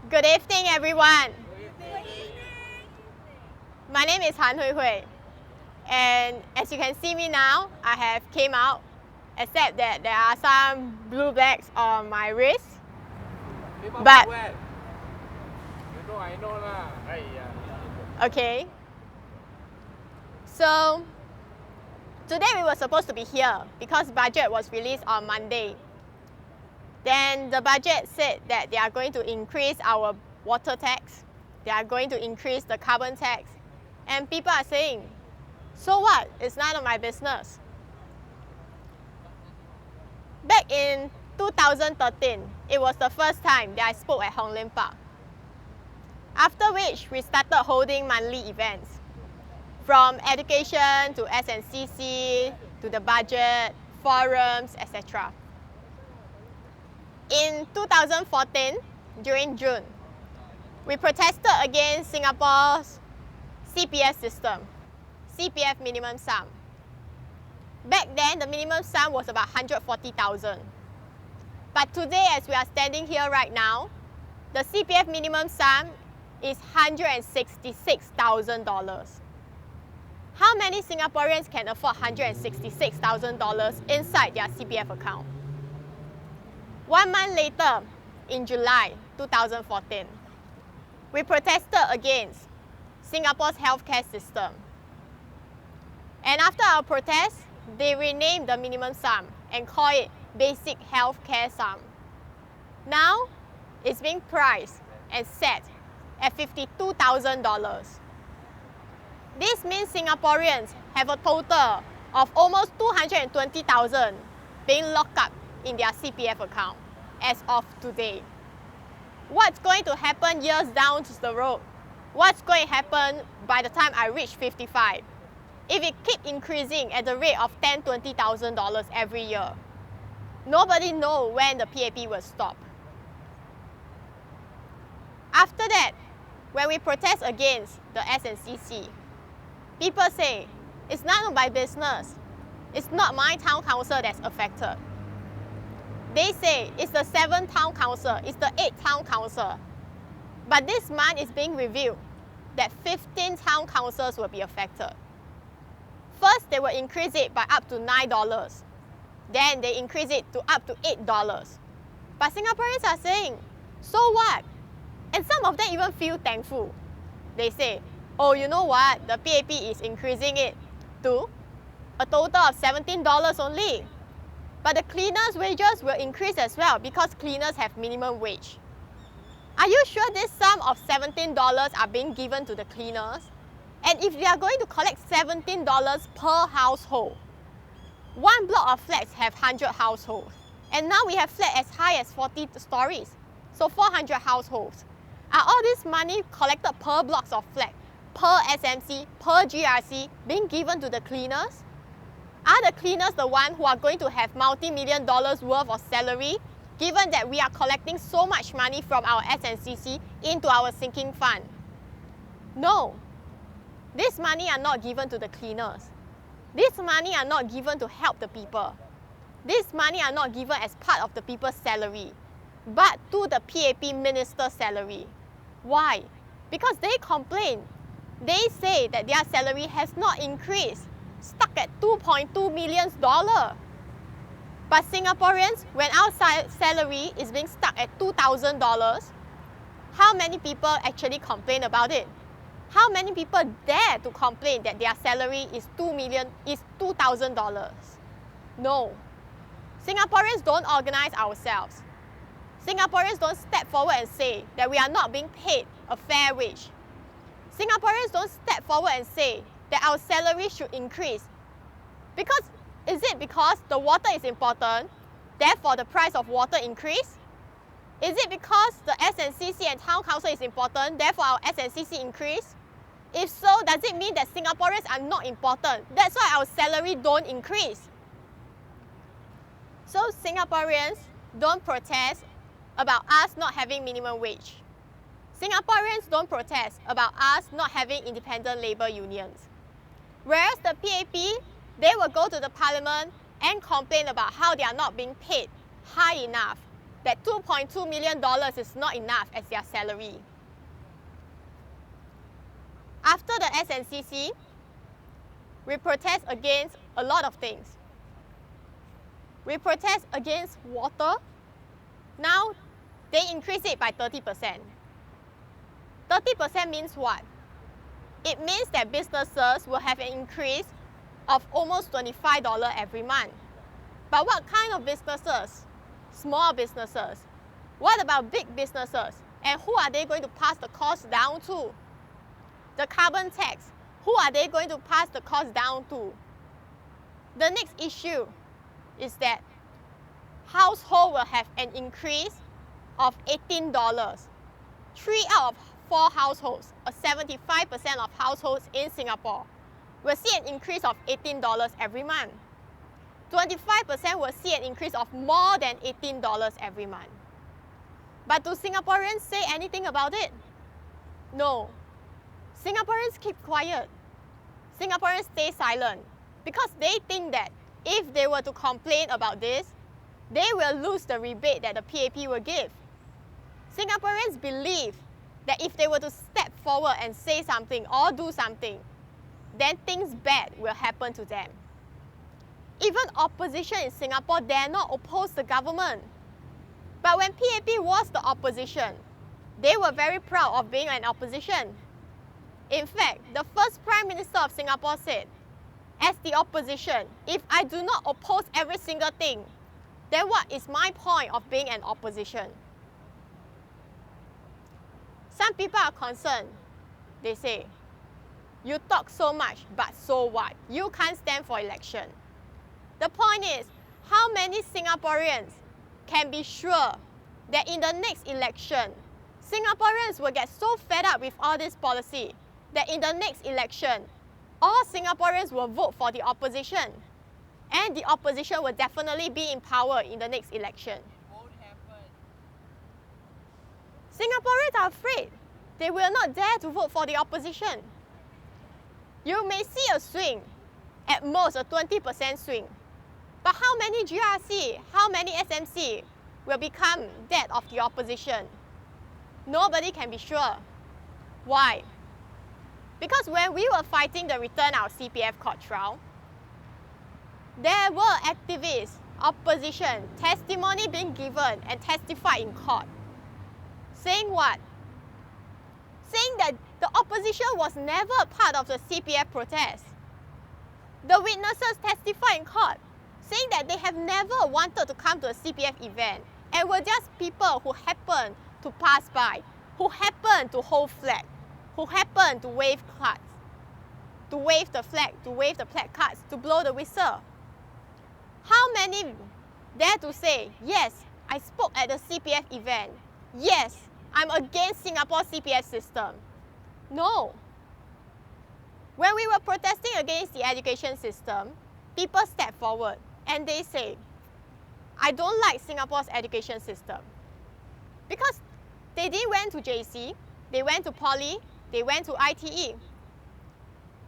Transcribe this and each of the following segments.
Good evening, everyone. My name is Han Hui Hui, and as you can see me now, I have came out, except that there are some blue bags on my wrist. But I know lah. okay. So today we were supposed to be here because budget was released on Monday. Then the budget said that they are going to increase our water tax, they are going to increase the carbon tax, and people are saying, so what? It's none of my business. Back in 2013, it was the first time that I spoke at Hong Lim Park. After which, we started holding monthly events, from education to SNCC, to the budget, forums, etc. In 2014, during June, we protested against Singapore's CPF system, CPF minimum sum. Back then, the minimum sum was about 140,000. But today, as we are standing here right now, the CPF minimum sum is $166,000. How many Singaporeans can afford $166,000 inside their CPF account? 1 month later, in July 2014, we protested against Singapore's healthcare system. And after our protest, they renamed the minimum sum and call it Basic Healthcare Sum. Now, it's being priced and set at $52,000. This means Singaporeans have a total of almost 220,000 being locked up in their CPF account as of today. What's going to happen years down the road? What's going to happen by the time I reach 55? If it keeps increasing at the rate of $10,000 to $20,000 every year, nobody knows when the PAP will stop. After that, when we protest against the SNCC, people say, it's none of my business. It's not my town council that's affected. They say it's the 7th town council, it's the 8th town council. But this month is being revealed that 15 town councils will be affected. First, they will increase it by up to $9. Then they increase it to up to $8. But Singaporeans are saying, so what? And some of them even feel thankful. They say, oh, you know what? The PAP is increasing it to a total of $17 only. But the cleaners' wages will increase as well because cleaners have minimum wage. Are you sure this sum of $17 are being given to the cleaners? And if they are going to collect $17 per household, one block of flats have 100 households. And now we have flats as high as 40 stories, so 400 households. Are all this money collected per blocks of flat, per SMC, per GRC being given to the cleaners? Are the cleaners the ones who are going to have multi-million dollars worth of salary, given that we are collecting so much money from our SNCC into our sinking fund? No. This money are not given to the cleaners. This money are not given to help the people. This money are not given as part of the people's salary, but to the PAP minister's salary. Why? Because they complain. They say that their salary has not increased, stuck at $2.2 million. But Singaporeans, when our salary is being stuck at $2,000, how many people actually complain about it? How many people dare to complain that their salary is $2,000? No. Singaporeans don't organize ourselves. Singaporeans don't step forward and say that we are not being paid a fair wage. Singaporeans don't step forward and say that our salary should increase. Is it because the water is important, therefore the price of water increase? Is it because the SNCC and Town Council is important, therefore our SNCC increase? If so, does it mean that Singaporeans are not important? That's why our salary don't increase. So Singaporeans don't protest about us not having minimum wage. Singaporeans don't protest about us not having independent labour unions. Whereas the PAP, they will go to the parliament and complain about how they are not being paid high enough. that $2.2 million is not enough as their salary. After the SNCC, we protest against a lot of things. We protest against water. Now, they increase it by 30%. 30% means what? It means that businesses will have an increase of almost $25 every month. But what kind of businesses? Small businesses. What about big businesses? And who are they going to pass the cost down to? The carbon tax. Who are they going to pass the cost down to? The next issue is that household will have an increase of $18. 3 out of 4 households, or 75% of households in Singapore, will see an increase of $18 every month. 25% will see an increase of more than $18 every month. But do Singaporeans say anything about it? No. Singaporeans keep quiet. Singaporeans stay silent because they think that if they were to complain about this, they will lose the rebate that the PAP will give. Singaporeans believe that if they were to step forward and say something or do something, then things bad will happen to them. Even opposition in Singapore dare not oppose the government. But when PAP was the opposition, they were very proud of being an opposition. In fact, the first Prime Minister of Singapore said, as the opposition, if I do not oppose every single thing, then what is my point of being an opposition? Some people are concerned. They say, you talk so much, but so what? You can't stand for election. The point is, how many Singaporeans can be sure that in the next election, Singaporeans will get so fed up with all this policy that in the next election, all Singaporeans will vote for the opposition, and the opposition will definitely be in power in the next election. It won't happen. Singaporeans are afraid. They will not dare to vote for the opposition. You may see a swing, at most a 20% swing. But how many GRC, how many SMC will become that of the opposition? Nobody can be sure. Why? Because when we were fighting the Return Our CPF court trial, there were activists, opposition, testimony being given and testified in court. Saying what? Saying that the opposition was never part of the CPF protest. The witnesses testified in court, saying that they have never wanted to come to a CPF event and were just people who happened to pass by, who happened to hold flag, who happened to wave cards, to wave the flag, to wave the placards, to blow the whistle. How many dare to say, yes, I spoke at the CPF event. Yes, I'm against Singapore's CPF system. No. When we were protesting against the education system, people stepped forward and they say, I don't like Singapore's education system. Because they didn't went to JC, they went to Poly, they went to ITE.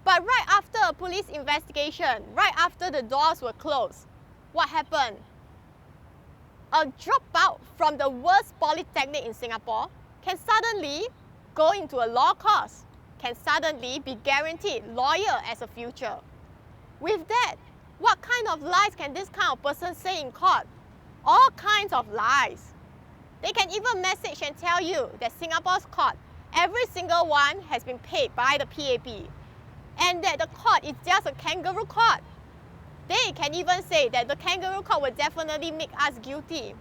But right after a police investigation, right after the doors were closed, what happened? A dropout from the worst polytechnic in Singapore can suddenly go into a law course, can suddenly be guaranteed lawyer as a future. With that, what kind of lies can this kind of person say in court? All kinds of lies. They can even message and tell you that Singapore's court, every single one has been paid by the PAP, and that the court is just a kangaroo court. They can even say that the kangaroo court will definitely make us guilty.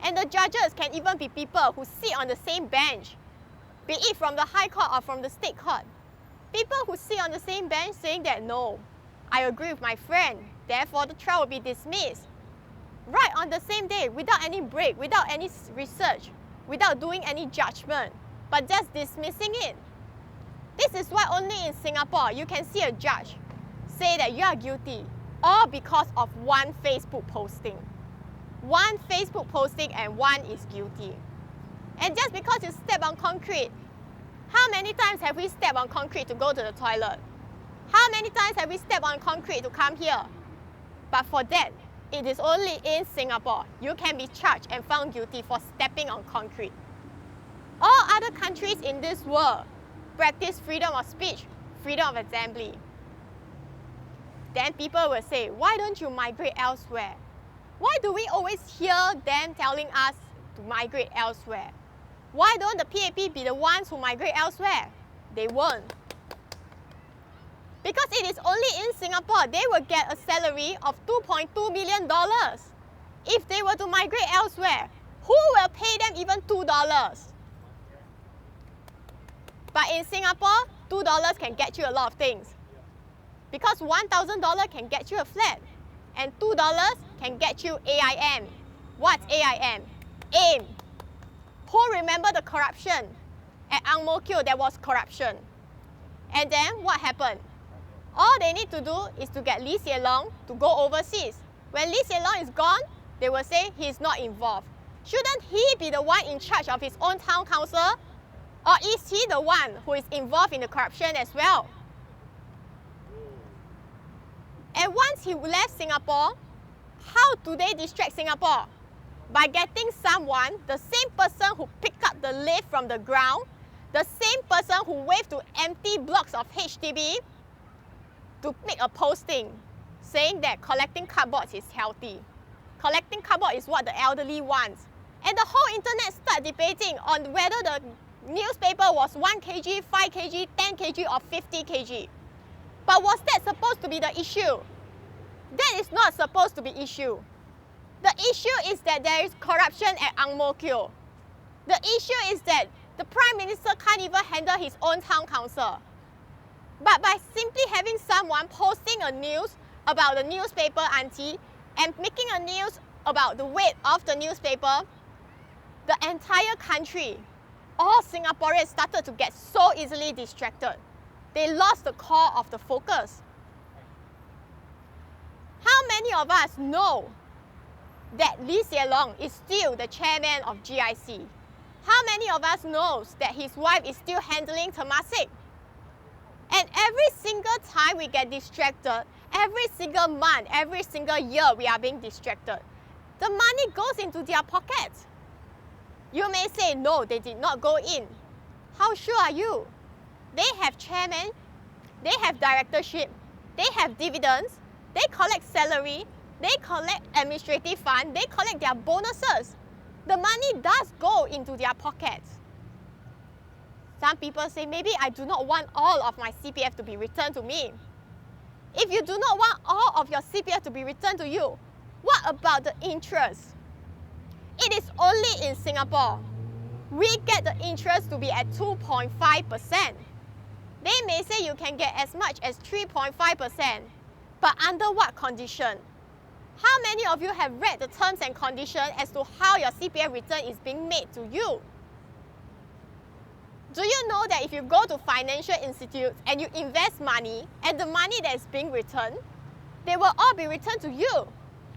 And the judges can even be people who sit on the same bench, be it from the High Court or from the State Court. People who sit on the same bench saying that no, I agree with my friend, therefore the trial will be dismissed. Right on the same day, without any break, without any research, without doing any judgment, but just dismissing it. This is why only in Singapore you can see a judge say that you are guilty, all because of one Facebook posting. One Facebook posting and one is guilty. And just because you step on concrete, how many times have we stepped on concrete to go to the toilet? How many times have we stepped on concrete to come here? But for that, it is only in Singapore you can be charged and found guilty for stepping on concrete. All other countries in this world practice freedom of speech, freedom of assembly. Then people will say, why don't you migrate elsewhere? Why do we always hear them telling us to migrate elsewhere? Why don't the PAP be the ones who migrate elsewhere? They won't. Because it is only in Singapore they will get a salary of $2.2 million. If they were to migrate elsewhere, who will pay them even $2? But in Singapore, $2 can get you a lot of things. Because $1,000 can get you a flat, and $2 can get you AIM. What's AIM? AIM. Who remember the corruption? At Ang Mo Kio, there was corruption. And then what happened? All they need to do is to get Lee Hsien Loong to go overseas. When Lee Hsien Loong is gone, they will say he's not involved. Shouldn't he be the one in charge of his own town council? Or is he the one who is involved in the corruption as well? And once he left Singapore, how do they distract Singapore? By getting someone, the same person who picked up the lift from the ground, the same person who waved to empty blocks of HDB, to make a posting saying that collecting cardboards is healthy. Collecting cardboard is what the elderly wants. And the whole internet start debating on whether the newspaper was 1 kg, 5 kg, 10 kg or 50 kg. But was that supposed to be the issue? That is not supposed to be issue. The issue is that there is corruption at Ang Mo Kio. The issue is that the Prime Minister can't even handle his own town council. But by simply having someone posting a news about the newspaper auntie and making a news about the weight of the newspaper, the entire country, all Singaporeans started to get so easily distracted. They lost the core of the focus. How many of us know that Lee Hsien Loong is still the chairman of GIC? How many of us knows that his wife is still handling Temasek? And every single time we get distracted, every single month, every single year we are being distracted, the money goes into their pockets. You may say, no, they did not go in. How sure are you? They have chairman, they have directorship, they have dividends, they collect salary, they collect administrative fund, they collect their bonuses. The money does go into their pockets. Some people say, maybe I do not want all of my CPF to be returned to me. If you do not want all of your CPF to be returned to you, what about the interest? It is only in Singapore. We get the interest to be at 2.5%. They may say you can get as much as 3.5%, but under what condition? How many of you have read the terms and conditions as to how your CPF return is being made to you? Do you know that if you go to financial institutes and you invest money and the money that is being returned, they will all be returned to you.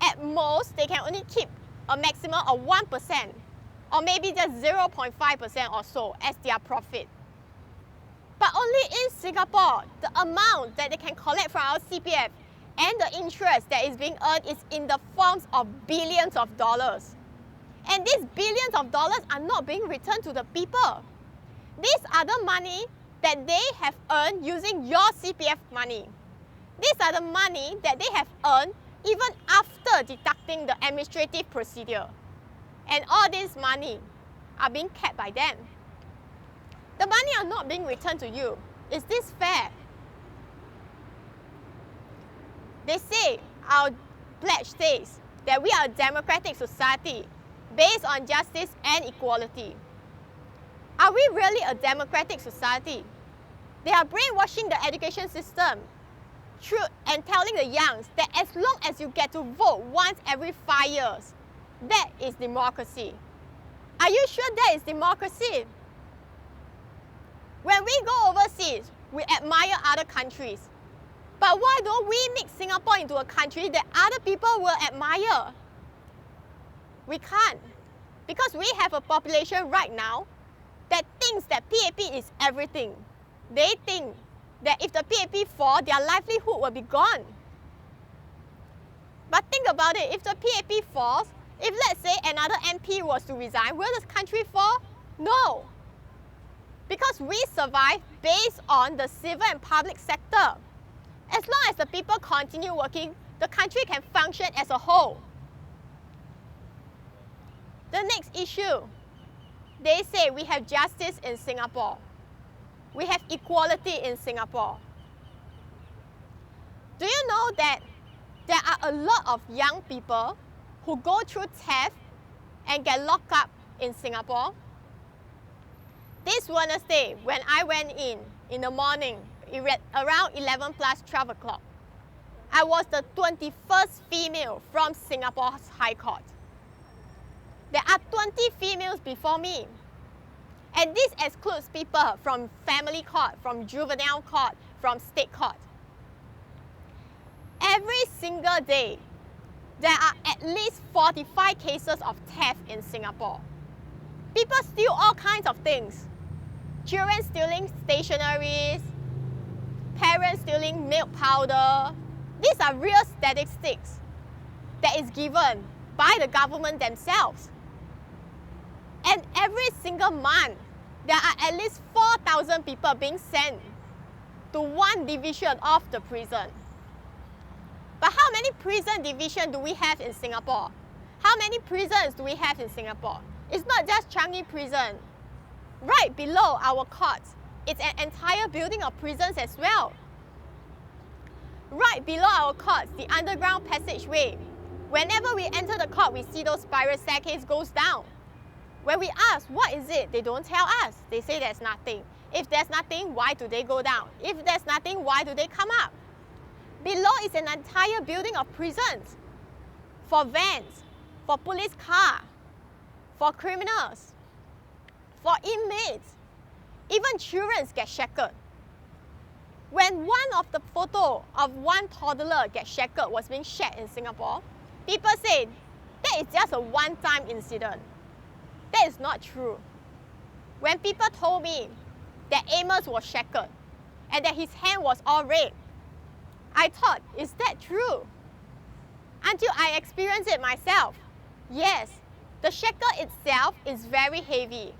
At most, they can only keep a maximum of 1% or maybe just 0.5% or so as their profit. But only in Singapore, the amount that they can collect from our CPF and the interest that is being earned is in the forms of billions of dollars. And these billions of dollars are not being returned to the people. These are the money that they have earned using your CPF money. These are the money that they have earned even after deducting the administrative procedure. And all this money are being kept by them. The money are not being returned to you. Is this fair? They say, our pledge says that we are a democratic society based on justice and equality. Are we really a democratic society? They are brainwashing the education system and telling the youngs that as long as you get to vote once every 5 years, that is democracy. Are you sure that is democracy? When we go overseas, we admire other countries. But why don't we make Singapore into a country that other people will admire? We can't. Because we have a population right now that thinks that PAP is everything. They think that if the PAP fall, their livelihood will be gone. But think about it, if the PAP falls, if let's say another MP was to resign, will the country fall? No. Because we survive based on the civil and public sector. As long as the people continue working, the country can function as a whole. The next issue, they say we have justice in Singapore. We have equality in Singapore. Do you know that there are a lot of young people who go through theft and get locked up in Singapore? This Wednesday, when I went in the morning, around 11 plus 12 o'clock, I was the 21st female from Singapore's High Court. There are 20 females before me. And this excludes people from family court, from juvenile court, from state court. Every single day, there are at least 45 cases of theft in Singapore. People steal all kinds of things. Children stealing stationeries, parents stealing milk powder. These are real statistics that is given by the government themselves. And every single month, there are at least 4,000 people being sent to one division of the prison. But how many prison divisions do we have in Singapore? How many prisons do we have in Singapore? It's not just Changi Prison. Right below our courts, it's an entire building of prisons as well. Right below our courts, the underground passageway. Whenever we enter the court, we see those spiral staircase goes down. When we ask, what is it? They don't tell us. They say there's nothing. If there's nothing, why do they go down? If there's nothing, why do they come up? Below is an entire building of prisons. For vans, for police car, for criminals, for inmates. Even children get shackled. When one of the photo of one toddler gets shackled was being shared in Singapore, people say that is just a one-time incident. That is not true. When people told me that Amos was shackled and that his hand was all red, I thought, is that true? Until I experienced it myself. Yes, the shackle itself is very heavy.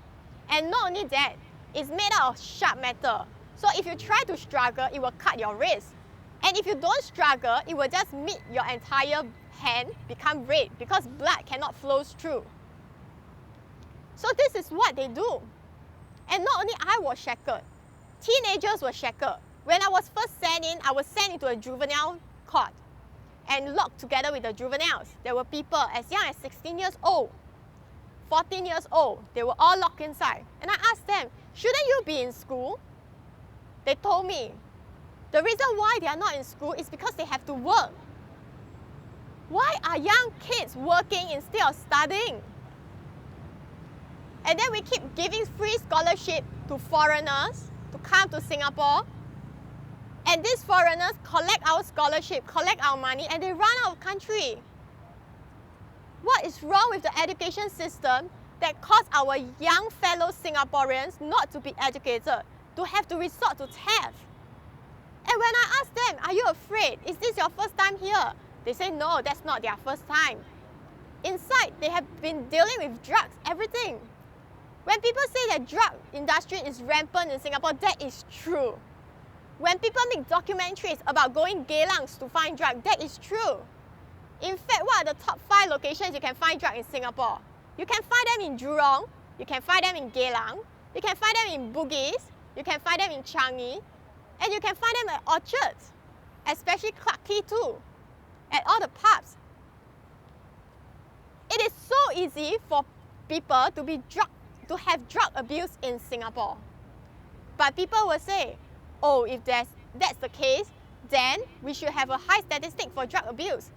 And not only that, it's made out of sharp metal. So if you try to struggle, it will cut your wrist. And if you don't struggle, it will just make your entire hand become red because blood cannot flow through. So this is what they do. And not only I was shackled, teenagers were shackled. When I was first sent in, I was sent into a juvenile court and locked together with the juveniles. There were people as young as 16 years old, 14 years old. They were all locked inside. And I asked them, shouldn't you be in school? They told me, the reason why they are not in school is because they have to work. Why are young kids working instead of studying? And then we keep giving free scholarship to foreigners to come to Singapore. And these foreigners collect our scholarship, collect our money, and they run out of country. What is wrong with the education system that caused our young fellow Singaporeans not to be educated, to have to resort to theft? And when I ask them, are you afraid? Is this your first time here? They say, no, that's not their first time. Inside, they have been dealing with drugs, everything. When people say that drug industry is rampant in Singapore, that is true. When people make documentaries about going Geylangs to find drugs, that is true. In fact, what are the top 5 locations you can find drugs in Singapore? You can find them in Jurong, you can find them in Geylang, you can find them in Bugis, you can find them in Changi, and you can find them at orchards, especially Clarke Quay too, at all the pubs. It is so easy for people to have drug abuse in Singapore. But people will say, oh, if that's the case, then we should have a high statistic for drug abuse.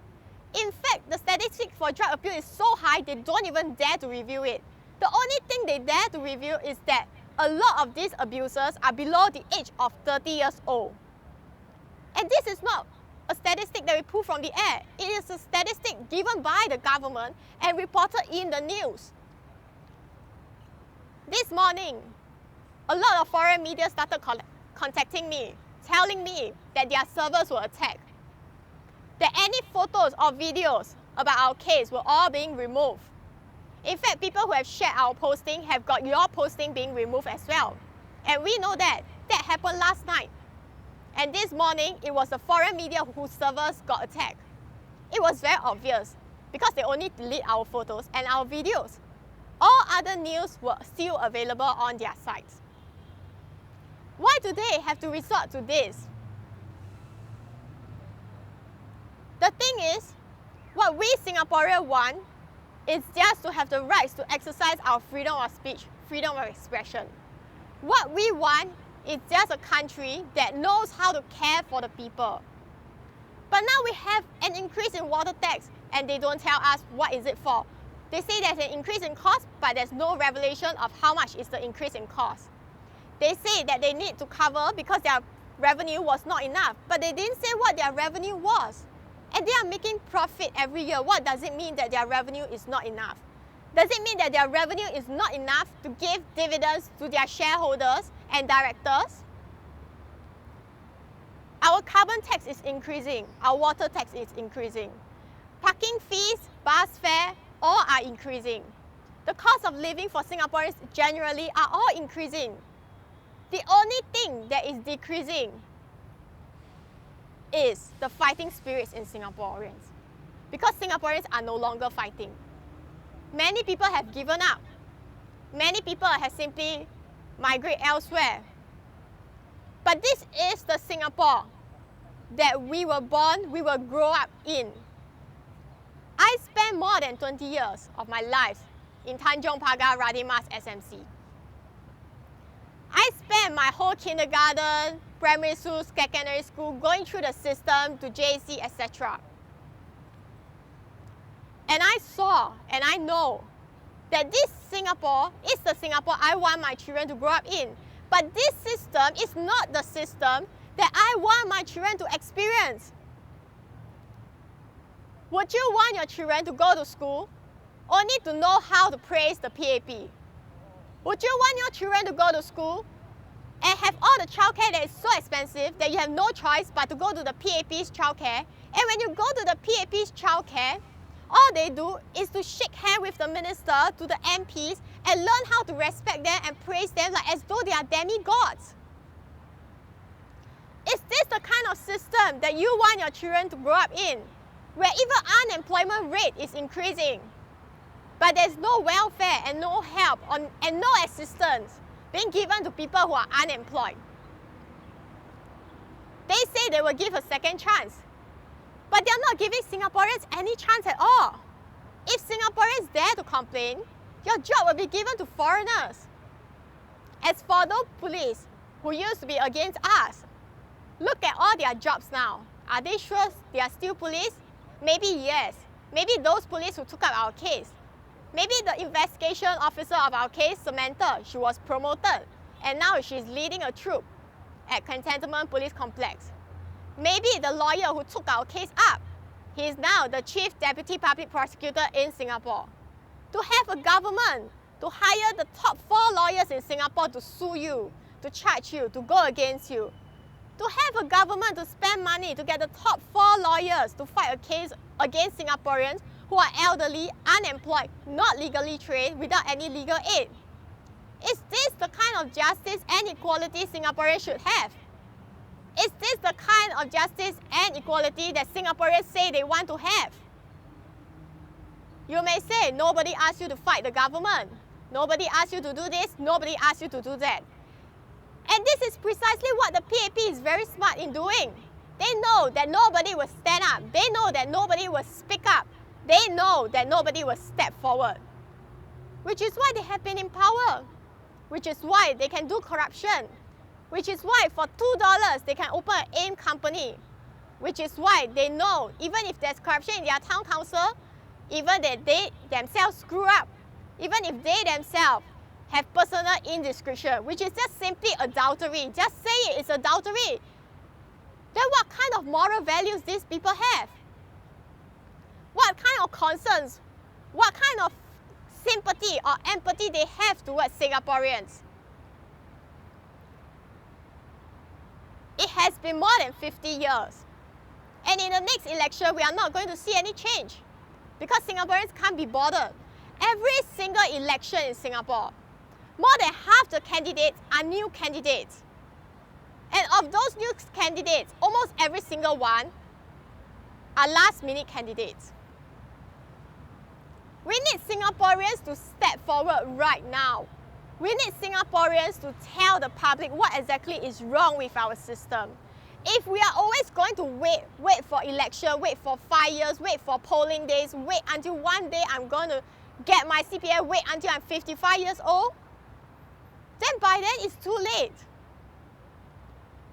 In fact, the statistic for drug abuse is so high, they don't even dare to review it. The only thing they dare to review is that a lot of these abusers are below the age of 30 years old. And this is not a statistic that we pull from the air. It is a statistic given by the government and reported in the news. This morning, a lot of foreign media started contacting me, telling me that their servers were attacked. that any photos or videos about our case were all being removed. In fact, people who have shared our posting have got your posting being removed as well. And we know that happened last night. And this morning, it was the foreign media whose servers got attacked. It was very obvious because they only delete our photos and our videos. All other news were still available on their sites. Why do they have to resort to this? The thing is, what we Singaporeans want is just to have the rights to exercise our freedom of speech, freedom of expression. What we want is just a country that knows how to care for the people. But now we have an increase in water tax and they don't tell us what is it for. They say there's an increase in cost, but there's no revelation of how much is the increase in cost. They say that they need to cover because their revenue was not enough, but they didn't say what their revenue was. And they are making profit every year. What does it mean that their revenue is not enough? Does it mean that their revenue is not enough to give dividends to their shareholders and directors? Our carbon tax is increasing. Our water tax is increasing. Parking fees, bus fare, all are increasing. The cost of living for Singaporeans generally are all increasing. The only thing that is decreasing is the fighting spirits in Singaporeans. Because Singaporeans are no longer fighting. Many people have given up. Many people have simply migrated elsewhere. But this is the Singapore that we were born, we will grow up in. I spent more than 20 years of my life in Tanjong Pagar Radin Mas SMC. I spent my whole kindergarten, primary school, secondary school, going through the system to JC, etc. And I saw and I know that this Singapore is the Singapore I want my children to grow up in. But this system is not the system that I want my children to experience. Would you want your children to go to school only to know how to praise the PAP? Would you want your children to go to school and have all the childcare that is so expensive that you have no choice but to go to the PAP's childcare? And when you go to the PAP's childcare, all they do is to shake hands with the minister, to the MPs, and learn how to respect them and praise them like as though they are demigods. Is this the kind of system that you want your children to grow up in, where even unemployment rate is increasing, but there's no welfare and no help and no assistance being given to people who are unemployed? They say they will give a second chance, but they're not giving Singaporeans any chance at all. If Singaporeans dare to complain, your job will be given to foreigners. As for those police who used to be against us, look at all their jobs now. Are they sure they are still police? Maybe yes. Maybe those police who took up our case. Maybe the investigation officer of our case, Samantha, she was promoted and now she's leading a troop at Cantonment Police Complex. Maybe the lawyer who took our case up, he is now the Chief Deputy Public Prosecutor in Singapore. To have a government to hire the top 4 lawyers in Singapore to sue you, to charge you, to go against you. To have a government to spend money to get the top 4 lawyers to fight a case against Singaporeans who are elderly, unemployed, not legally trained, without any legal aid. Is this the kind of justice and equality Singaporeans should have? Is this the kind of justice and equality that Singaporeans say they want to have? You may say, nobody asked you to fight the government. Nobody asked you to do this, nobody asked you to do that. And this is precisely what the PAP is very smart in doing. They know that nobody will stand up. They know that nobody will speak up. They know that nobody will step forward. Which is why they have been in power. Which is why they can do corruption. Which is why for $2 they can open an AIM company. Which is why they know even if there's corruption in their town council, even that they themselves screw up, even if they themselves have personal indiscretion, which is just simply adultery. Just say it's adultery. Then what kind of moral values these people have? What kind of concerns, what kind of sympathy or empathy they have towards Singaporeans? It has been more than 50 years And in the next election, we are not going to see any change because Singaporeans can't be bothered. Every single election in Singapore, more than half the candidates are new candidates. And of those new candidates, almost every single one are last-minute candidates. We need Singaporeans to step forward right now. We need Singaporeans to tell the public what exactly is wrong with our system. If we are always going to wait for election, wait for 5 years, wait for polling days, wait until one day I'm going to get my CPF, wait until I'm 55 years old, then by then it's too late.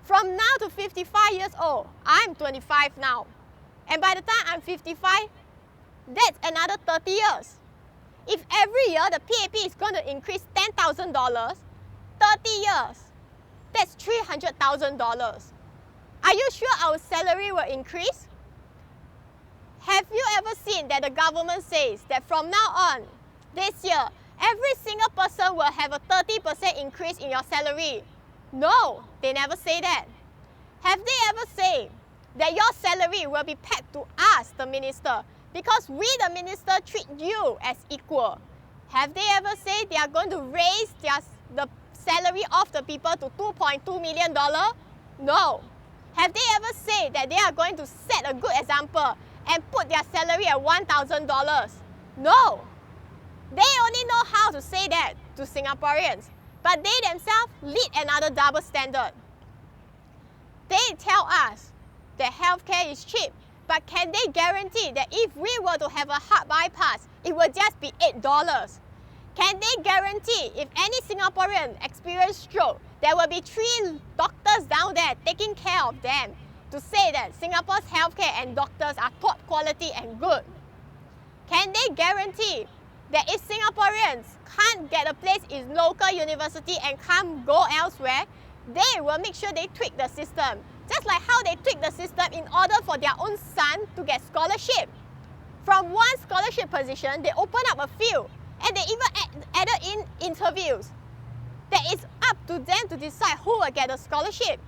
From now to 55 years old, I'm 25 now. And by the time I'm 55, that's another 30 years. If every year the PAP is going to increase $10,000, 30 years, that's $300,000. Are you sure our salary will increase? Have you ever seen that the government says that from now on, this year, every single person will have a 30% increase in your salary? No, they never say that. Have they ever said that your salary will be pegged to us, the minister, because we, the minister, treat you as equal? Have they ever said they are going to raise the salary of the people to $2.2 million? No. Have they ever said that they are going to set a good example and put their salary at $1,000? No. They only know how to say that to Singaporeans, but they themselves lead another double standard. They tell us that healthcare is cheap, but can they guarantee that if we were to have a heart bypass, it will just be $8? Can they guarantee if any Singaporean experience stroke, there will be 3 doctors down there taking care of them to say that Singapore's healthcare and doctors are top quality and good? Can they guarantee that if Singaporeans can't get a place in local university and can't go elsewhere, they will make sure they tweak the system, just like how they tweak the system in order for their own son to get scholarship. From one scholarship position, they open up a few, and they even added in interviews. That it's up to them to decide who will get a scholarship,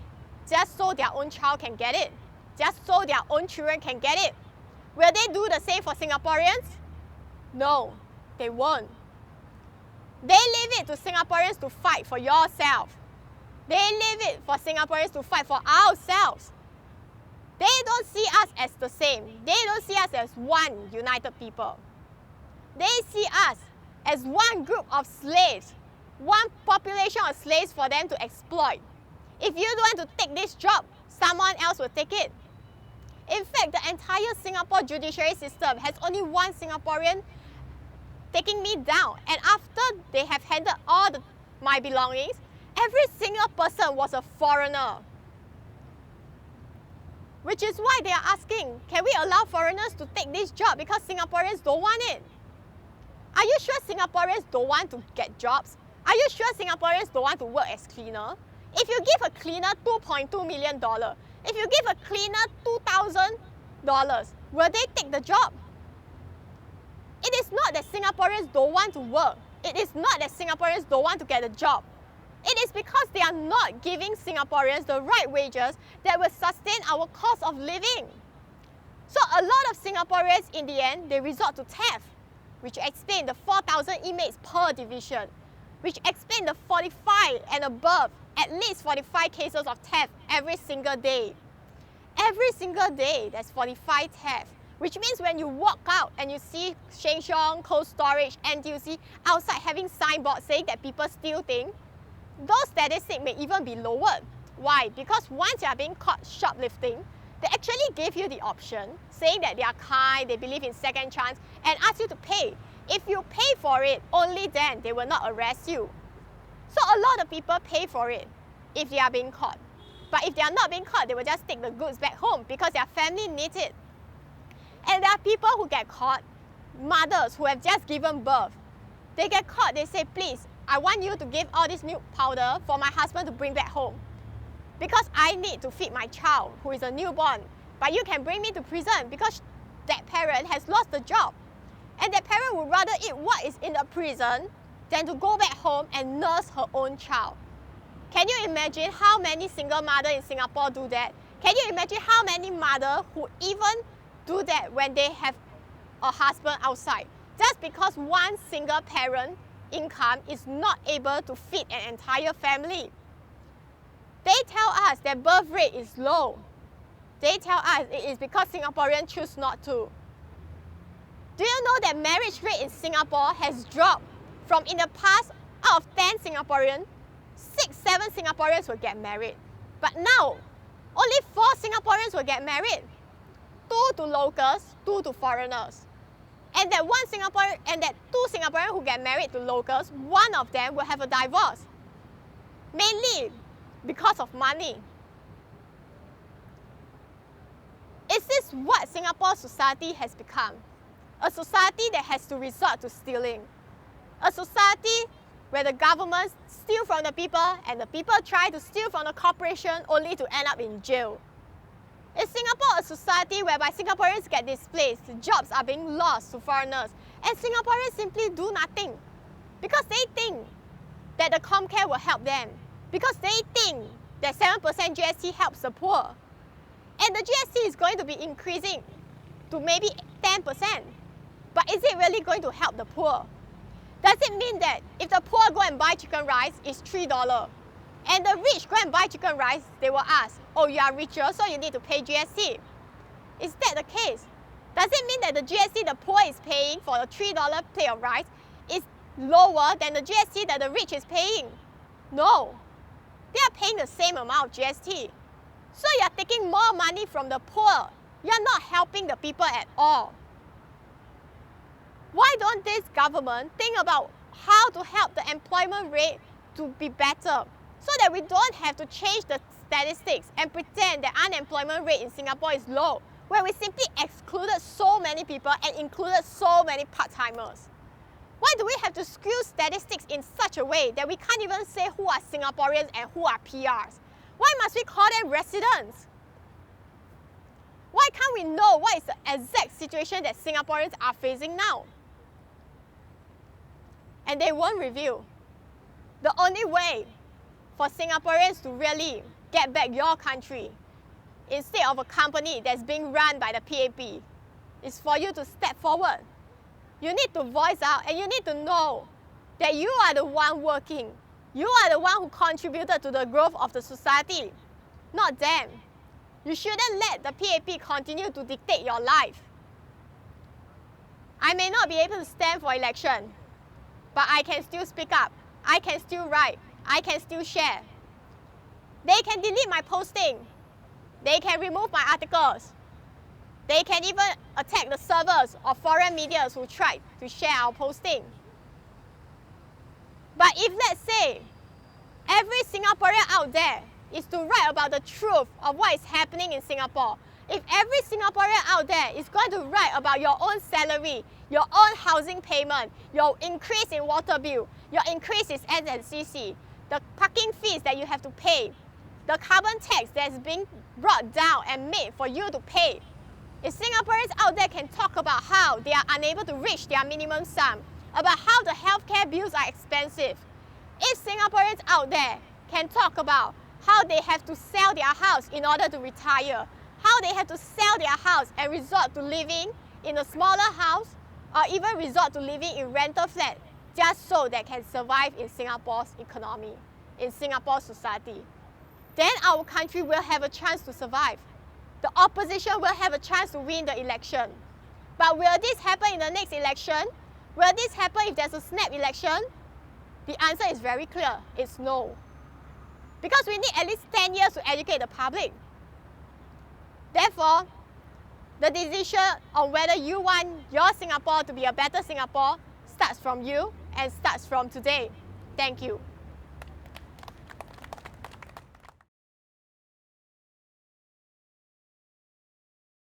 just so their own child can get it, just so their own children can get it. Will they do the same for Singaporeans? No, they won't. They leave it to Singaporeans to fight for yourself. They leave it for Singaporeans to fight for ourselves. They don't see us as the same. They don't see us as one united people. They see us as one group of slaves, one population of slaves for them to exploit. If you don't want to take this job, someone else will take it. In fact, the entire Singapore judiciary system has only one Singaporean taking me down. And after they have handed all my belongings, every single person was a foreigner. Which is why they are asking, can we allow foreigners to take this job because Singaporeans don't want it? Are you sure Singaporeans don't want to get jobs? Are you sure Singaporeans don't want to work as cleaner? If you give a cleaner $2.2 million, if you give a cleaner $2,000, will they take the job? It is not that Singaporeans don't want to work. It is not that Singaporeans don't want to get a job. It is because they are not giving Singaporeans the right wages that will sustain our cost of living. So a lot of Singaporeans, in the end, they resort to theft, which explain the 4,000 inmates per division, which explain the 45 and above, at least 45 cases of theft every single day. Every single day, there's 45 theft, which means when you walk out and you see Sheng Siong, Cold Storage, NTUC outside having signboards saying that people steal things, those statistics may even be lowered. Why? Because once you are being caught shoplifting, they actually give you the option, saying that they are kind, they believe in second chance, and ask you to pay. If you pay for it, only then they will not arrest you. So a lot of people pay for it if they are being caught. But if they are not being caught, they will just take the goods back home because their family needs it. And there are people who get caught, mothers who have just given birth. They get caught, they say, please, I want you to give all this milk powder for my husband to bring back home. Because I need to feed my child who is a newborn. But you can bring me to prison because that parent has lost the job. And that parent would rather eat what is in the prison than to go back home and nurse her own child. Can you imagine how many single mothers in Singapore do that? Can you imagine how many mothers who even do that when they have a husband outside? Just because one single parent income is not able to feed an entire family. They tell us that birth rate is low. They tell us it is because Singaporeans choose not to. Do you know that marriage rate in Singapore has dropped from in the past, out of 10 Singaporeans, 6, 7 Singaporeans will get married. But now, only 4 Singaporeans will get married. 2 to locals, 2 to foreigners. And that 2 Singaporeans who get married to locals, 1 of them will have a divorce. Mainly because of money. Is this what Singapore society has become? A society that has to resort to stealing. A society where the government steals from the people and the people try to steal from the corporation only to end up in jail. Is Singapore a society whereby Singaporeans get displaced, jobs are being lost to foreigners, and Singaporeans simply do nothing? Because they think that the ComCare will help them. Because they think that 7% GST helps the poor. And the GST is going to be increasing to maybe 10%. But is it really going to help the poor? Does it mean that if the poor go and buy chicken rice, it's $3, and the rich go and buy chicken rice, they will ask, oh, you are richer, so you need to pay GST? Is that the case? Does it mean that the GST the poor is paying for the $3 plate of rice is lower than the GST that the rich is paying? No. They are paying the same amount of GST. So you are taking more money from the poor. You are not helping the people at all. Why don't this government think about how to help the employment rate to be better so that we don't have to change the statistics and pretend the unemployment rate in Singapore is low, where we simply excluded so many people and included so many part-timers? Why do we have to skew statistics in such a way that we can't even say who are Singaporeans and who are PRs? Why must we call them residents? Why can't we know what is the exact situation that Singaporeans are facing now? And they won't reveal. The only way for Singaporeans to really get back your country, instead of a company that's being run by the PAP, is for you to step forward. You need to voice out and you need to know that you are the one working. You are the one who contributed to the growth of the society, not them. You shouldn't let the PAP continue to dictate your life. I may not be able to stand for election, but I can still speak up. I can still write. I can still share. They can delete my posting. They can remove my articles. They can even attack the servers of foreign media who tried to share our posting. But if, let's say, every Singaporean out there is to write about the truth of what is happening in Singapore, if every Singaporean out there is going to write about your own salary, your own housing payment, your increase in water bill, your increase in SNCC, the parking fees that you have to pay, the carbon tax that's being brought down and made for you to pay, if Singaporeans out there can talk about how they are unable to reach their minimum sum, about how the healthcare bills are expensive, if Singaporeans out there can talk about how they have to sell their house in order to retire, how they have to sell their house and resort to living in a smaller house, or even resort to living in rental flat, just so they can survive in Singapore's economy, in Singapore's society, then our country will have a chance to survive. The opposition will have a chance to win the election. But will this happen in the next election? Will this happen if there's a snap election? The answer is very clear. It's no. Because we need at least 10 years to educate the public. Therefore, the decision on whether you want your Singapore to be a better Singapore starts from you and starts from today. Thank you.